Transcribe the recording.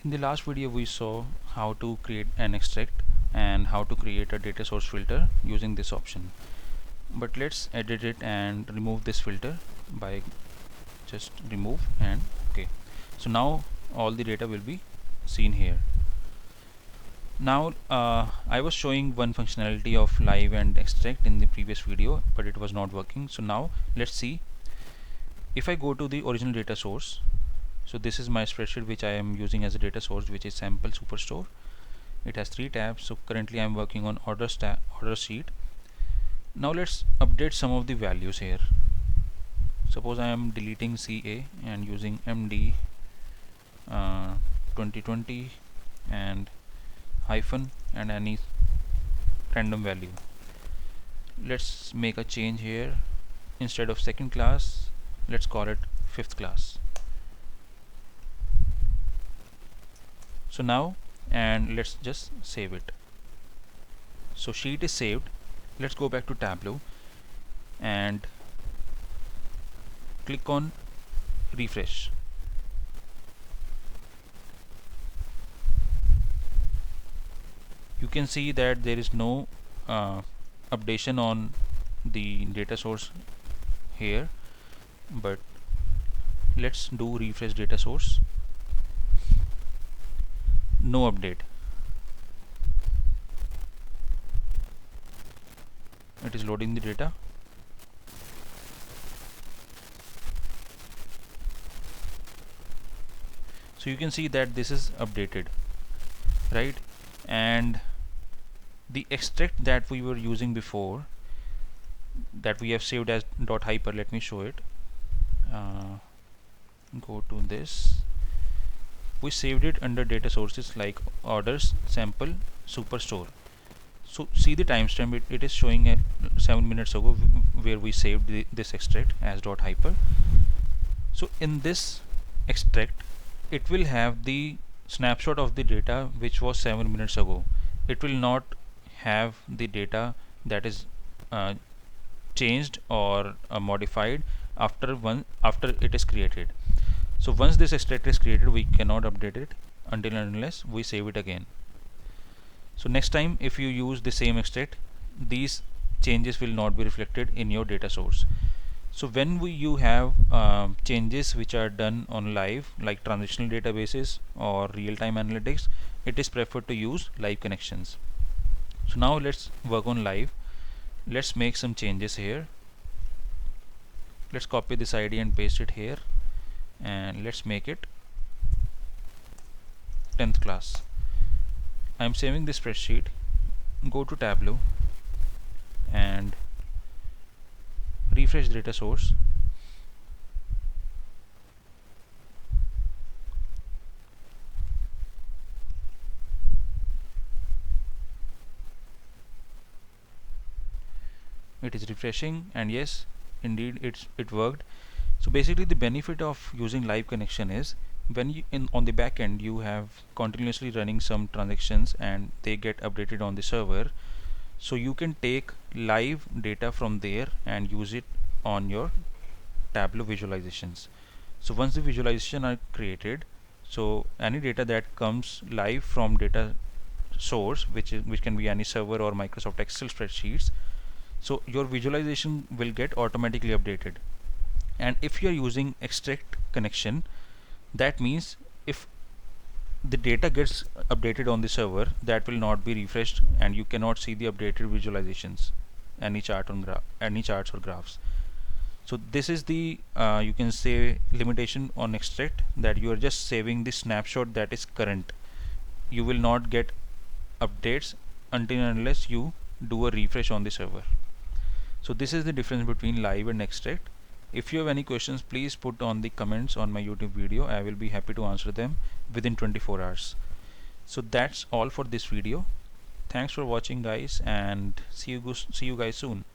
In the last video we saw how to create an extract and how to create a data source filter using this option. But let's edit it and remove this filter by just remove and okay. So now all the data will be seen here. Now I was showing one functionality of live and extract in the previous video, but it was not working. So now let's see. If I go to the original data source, so this is my spreadsheet which I am using as a data source, which is sample superstore. It has 3 tabs. So currently I am working on order sheet. Now let's update some of the values here. Suppose I am deleting CA and using MD 2020 and hyphen and any random value. Let's make a change here. Instead of second class, let's call it fifth class. So now, and let's just save it. So sheet is saved. Let's go back to Tableau and click on refresh. You can see that there is no updation on the data source here, but let's do refresh data source. No update. It is loading the data. So you can see that this is updated, right? And the extract that we were using before, that we have saved as .hyper, let me show it. Go to this. We saved it under data sources like orders, sample, superstore. So see the timestamp, it is showing at 7 minutes ago where we saved this extract as .hyper. So in this extract, it will have the snapshot of the data which was 7 minutes ago. It will not have the data that is changed or modified after it is created. So once this extract is created, we cannot update it until and unless we save it again. So next time if you use the same extract, these changes will not be reflected in your data source. So when you have changes which are done on live, like transitional databases or real-time analytics, it is preferred to use live connections. So now let's work on live. Let's make some changes here. Let's copy this ID and paste it here, and let's make it 10th class. I'm saving this spreadsheet. Go to Tableau and refresh data source. It is refreshing, and yes, indeed it worked. So basically the benefit of using live connection is when you on the back end you have continuously running some transactions and they get updated on the server, so you can take live data from there and use it on your Tableau visualizations. So once the visualization are created, so any data that comes live from data source, which can be any server or Microsoft Excel spreadsheets, so your visualization will get automatically updated. And if you are using extract connection, that means if the data gets updated on the server, that will not be refreshed and you cannot see the updated visualizations, any charts or graphs. So this is the you can say limitation on extract, that you are just saving the snapshot that is current. You will not get updates until and unless you do a refresh on the server. So this is the difference between live and extract. If you have any questions, please put on the comments on my YouTube video. I will be happy to answer them within 24 hours. So that's all for this video. Thanks for watching guys, and see you guys soon.